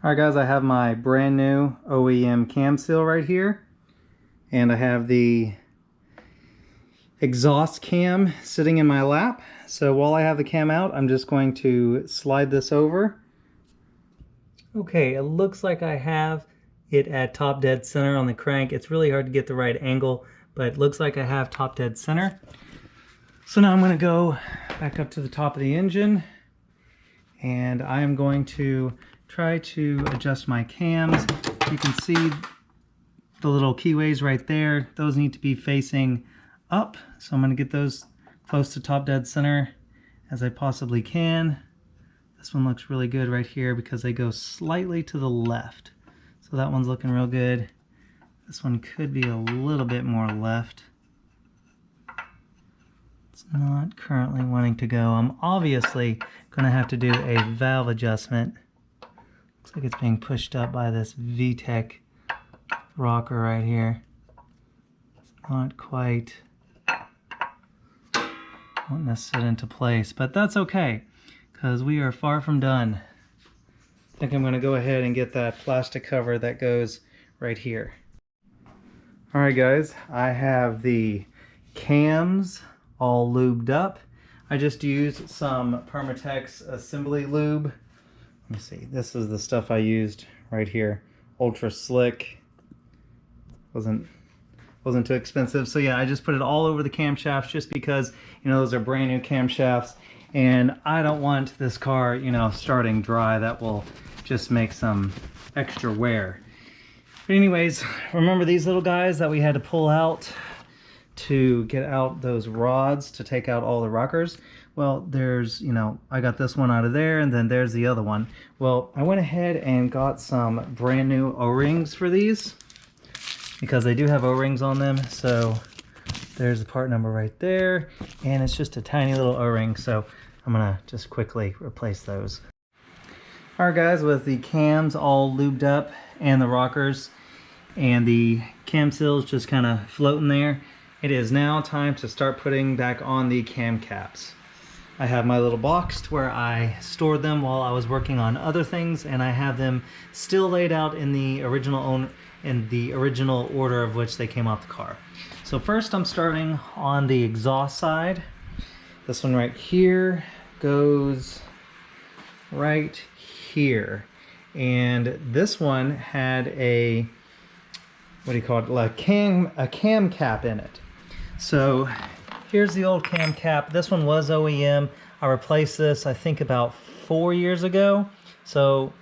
Alright guys, I have my brand new OEM cam seal right here, and I have the exhaust cam sitting in my lap. So while I have the cam out, I'm just going to slide this over. Okay, it looks like I have it at top dead center on the crank. It's really hard to get the right angle, but it looks like I have top dead center. So now I'm going to go back up to the top of the engine, and I am going to try to adjust my cams. You can see the little keyways right there. Those need to be facing up, so I'm going to get those close to top dead center as I possibly can. This one looks really good right here because they go slightly to the left, so that one's looking real good. This one could be a little bit more left. It's not currently wanting to go. I'm obviously going to have to do a valve adjustment. Looks like it's being pushed up by this VTEC rocker right here. It's not quite wanting to sit into place, but that's okay because we are far from done. I think I'm going to go ahead and get that plastic cover that goes right here. Alright guys, I have the cams all lubed up. I just used some Permatex assembly lube. Let me see, this is the stuff I used right here. Ultra slick. Wasn't too expensive. So yeah, I just put it all over the camshafts just because, you know, those are brand new camshafts and I don't want this car, you know, starting dry. That will just make some extra wear. But anyways, remember these little guys that we had to pull out to get out those rods to take out all the rockers? Well, there's, you know, I got this one out of there, and then there's the other one. Well, I went ahead and got some brand new O-rings for these because they do have O-rings on them. So there's the part number right there, and it's just a tiny little O-ring, so I'm gonna just quickly replace those. Alright guys, with the cams all lubed up and the rockers and the cam seals just kind of floating there, it is now time to start putting back on the cam caps. I have my little box where I stored them while I was working on other things, and I have them still laid out in the original order of which they came off the car. So first I'm starting on the exhaust side. This one right here goes right here, and this one had a, what do you call it, like a cam cap in it. So here's the old cam cap. This one was OEM. I replaced this, I think, about 4 years ago. So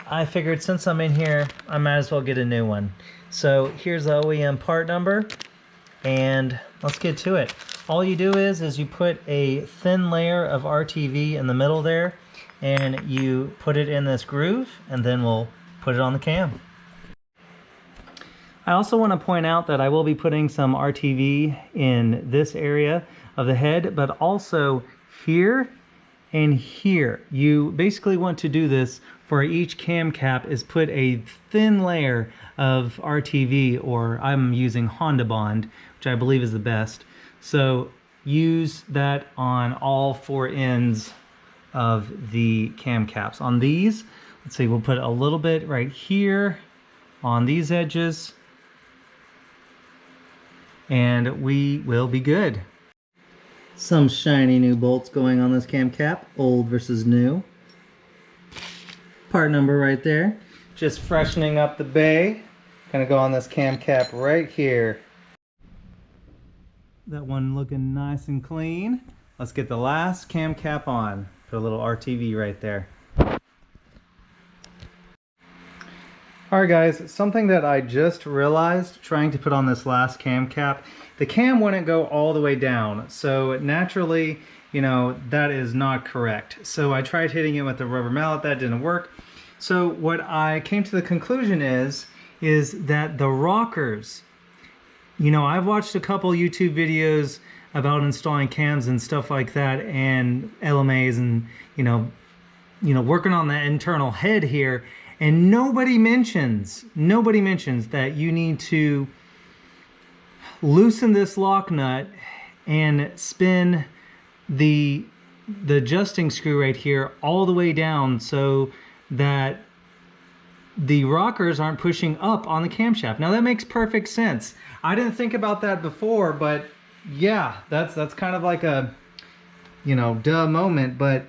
I figured since I'm in here, I might as well get a new one. So here's the OEM part number, and let's get to it. All you do is you put a thin layer of RTV in the middle there, and you put it in this groove, and then we'll put it on the cam. I also want to point out that I will be putting some RTV in this area of the head, but also here and here. You basically want to do this for each cam cap, is put a thin layer of RTV, or I'm using Honda Bond, which I believe is the best. So use that on all 4 ends of the cam caps. On these, let's see, we'll put a little bit right here on these edges, and we will be good. Some shiny new bolts going on this cam cap, old versus new. Part number right there. Just freshening up the bay. Gonna go on this cam cap right here. That one looking nice and clean. Let's get the last cam cap on. Put a little RTV right there. Alright guys, something that I just realized trying to put on this last cam cap, the cam wouldn't go all the way down, so naturally, you know, that is not correct. So I tried hitting it with a rubber mallet, that didn't work. So what I came to the conclusion is that the rockers, you know, I've watched a couple YouTube videos about installing cams and stuff like that, and LMAs, and you know, working on the internal head here. And nobody mentions that you need to loosen this lock nut and spin the adjusting screw right here all the way down so that the rockers aren't pushing up on the camshaft. Now that makes perfect sense. I didn't think about that before, but yeah, that's kind of like a, you know, duh moment, but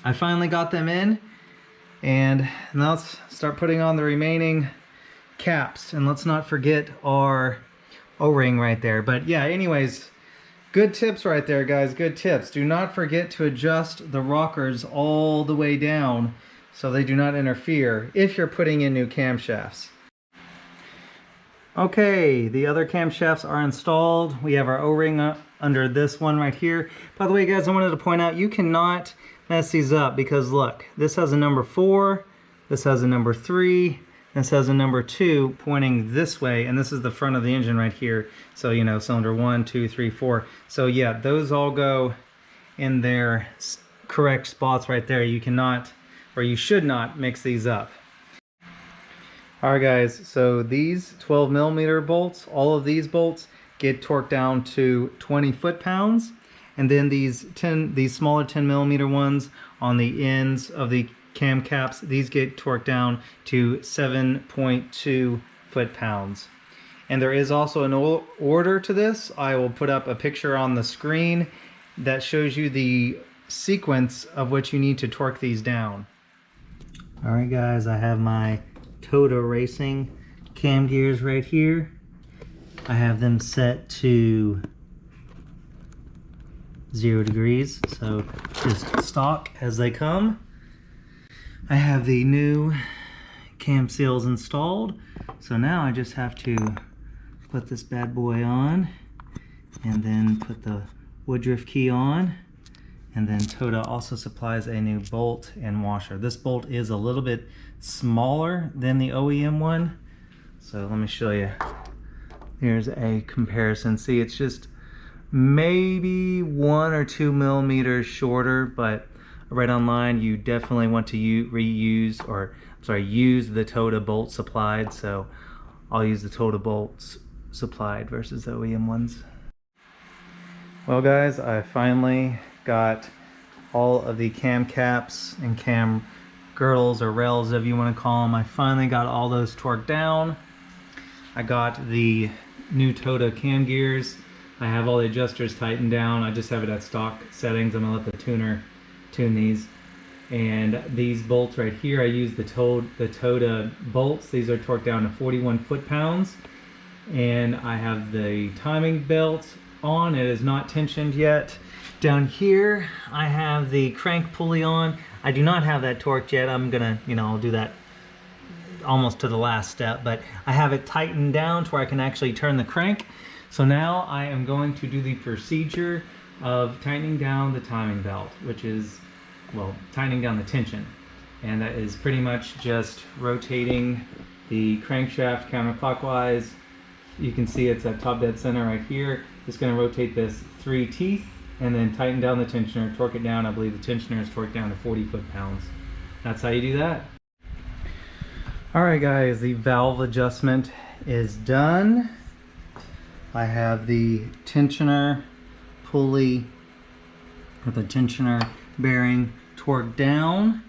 I finally got them in, and now let's start putting on the remaining caps, and let's not forget our O-ring right there. But yeah, anyways, good tips right there, guys, good tips. Do not forget to adjust the rockers all the way down so they do not interfere if you're putting in new camshafts. Okay, the other camshafts are installed. We have our O-ring under this one right here. By the way, guys, I wanted to point out, you cannot mess these up because look, this has a number 4, this has a number 3, this has a number 2 pointing this way, and this is the front of the engine right here. So, you know, cylinder 1, 2, 3, 4. So yeah, those all go in their correct spots right there. You cannot, or you should not, mix these up. Alright guys, so these 12mm bolts, all of these bolts get torqued down to 20 foot-pounds, and then these smaller 10mm ones on the ends of the cam caps, these get torqued down to 7.2 foot-pounds. And there is also an order to this. I will put up a picture on the screen that shows you the sequence of which you need to torque these down. Alright guys, I have my Toda Racing cam gears right here. I have them set to 0 degrees, so just stock as they come. I have the new cam seals installed, so now I just have to put this bad boy on and then put the Woodruff key on, and then Toda also supplies a new bolt and washer. This bolt is a little bit smaller than the OEM one, so let me show you. Here's a comparison. See, it's just maybe 1 or 2 millimeters shorter, but I read online you definitely want to use the Toda bolt supplied, so I'll use the Toda bolts supplied versus the OEM ones. Well guys, I finally got all of the cam caps and cam girdles or rails, if you want to call them. I finally got all those torqued down. I got the new Toda cam gears. I have all the adjusters tightened down. I just have it at stock settings. I'm gonna let the tuner tune these. And these bolts right here, I use the Toda bolts. These are torqued down to 41 foot-pounds. And I have the timing belt on. It is not tensioned yet. Down here, I have the crank pulley on. I do not have that torqued yet. I'm gonna, I'll do that almost to the last step, but I have it tightened down to where I can actually turn the crank. So now I am going to do the procedure of tightening down the timing belt, which is, well, tightening down the tension. And that is pretty much just rotating the crankshaft counterclockwise. You can see it's at top dead center right here. Just gonna rotate this 3 teeth and then tighten down the tensioner, torque it down. I believe the tensioner is torqued down to 40 foot-pounds. That's how you do that. Alright guys, the valve adjustment is done. I have the tensioner pulley, or the tensioner bearing torqued down.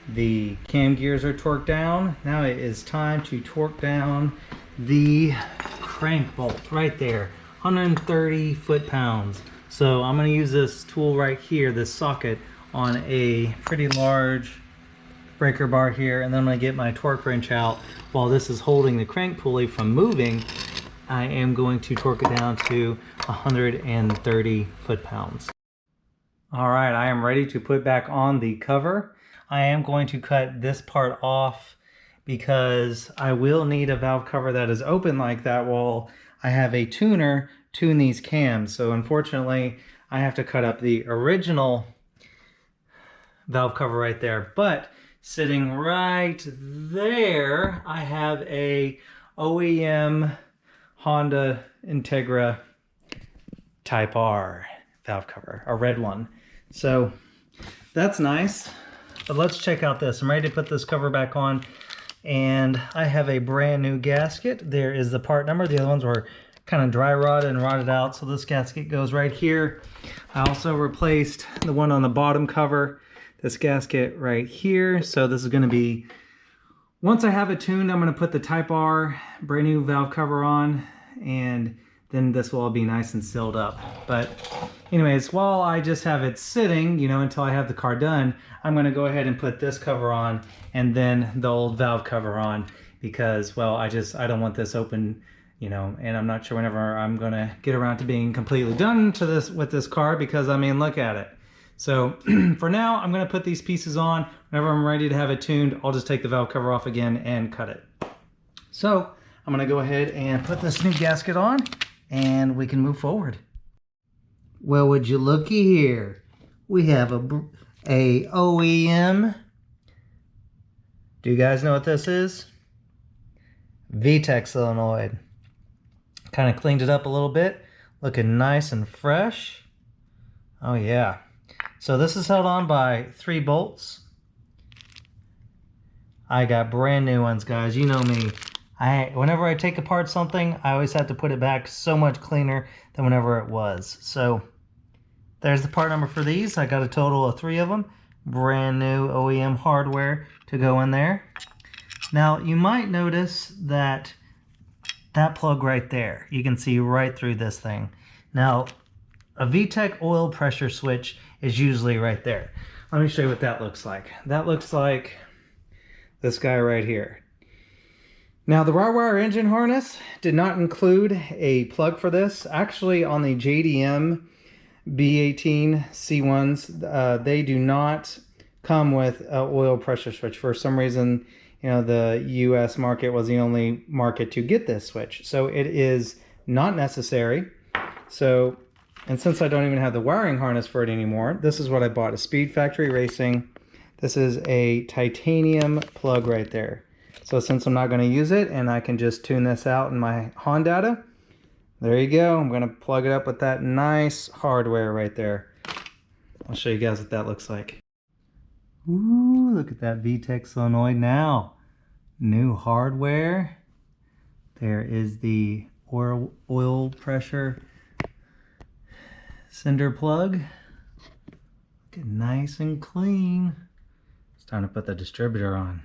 The cam gears are torqued down. Now it is time to torque down the crank bolt right there, 130 foot-pounds. So I'm going to use this tool right here, this socket, on a pretty large breaker bar here, and then I'm going to get my torque wrench out. While this is holding the crank pulley from moving, I am going to torque it down to 130 foot-pounds. Alright, I am ready to put back on the cover. I am going to cut this part off because I will need a valve cover that is open like that while I have a tuner tune these cams. So unfortunately, I have to cut up the original valve cover right there. But sitting right there, I have a OEM Honda Integra Type R valve cover, a red one. So that's nice. But let's check out this. I'm ready to put this cover back on, and I have a brand new gasket. There is the part number. The other ones were kind of dry rotted and rotted out, so this gasket goes right here. I also replaced the one on the bottom cover. this gasket right here. So this is going to be, once I have it tuned, I'm going to put the Type R brand new valve cover on, and then this will all be nice and sealed up. But anyways, while I just have it sitting, you know, until I have the car done, I'm going to go ahead and put this cover on and then the old valve cover on, because, well, I don't want this open, you know, and I'm not sure whenever I'm going to get around to being completely done to this with this car, because I mean, look at it. So for now, I'm going to put these pieces on. Whenever I'm ready to have it tuned, I'll just take the valve cover off again and cut it. So I'm going to go ahead and put this new gasket on, and we can move forward. Well, would you looky here? We have a OEM. Do you guys know what this is? VTEC solenoid. Kind of cleaned it up a little bit, looking nice and fresh. Oh yeah. So this is held on by 3 bolts. I got brand new ones, guys. You know me. Whenever I take apart something, I always have to put it back so much cleaner than whenever it was. So there's the part number for these. I got a total of 3 of them. Brand new OEM hardware to go in there. Now you might notice that plug right there, you can see right through this thing. Now a VTEC oil pressure switch is usually right there. Let me show you what that looks like. That looks like this guy right here. Now the raw wire engine harness did not include a plug for this. Actually, on the JDM B18C1s, they do not come with an oil pressure switch. For some reason, you know, the US market was the only market to get this switch. So it is not necessary. So, and since I don't even have the wiring harness for it anymore, this is what I bought, a Speed Factory Racing. This is a titanium plug right there. So since I'm not going to use it, and I can just tune this out in my Honda, there you go. I'm going to plug it up with that nice hardware right there. I'll show you guys what that looks like. Ooh, look at that VTEC solenoid now. New hardware. There is the oil pressure cinder plug. Looking nice and clean. It's time to put the distributor on.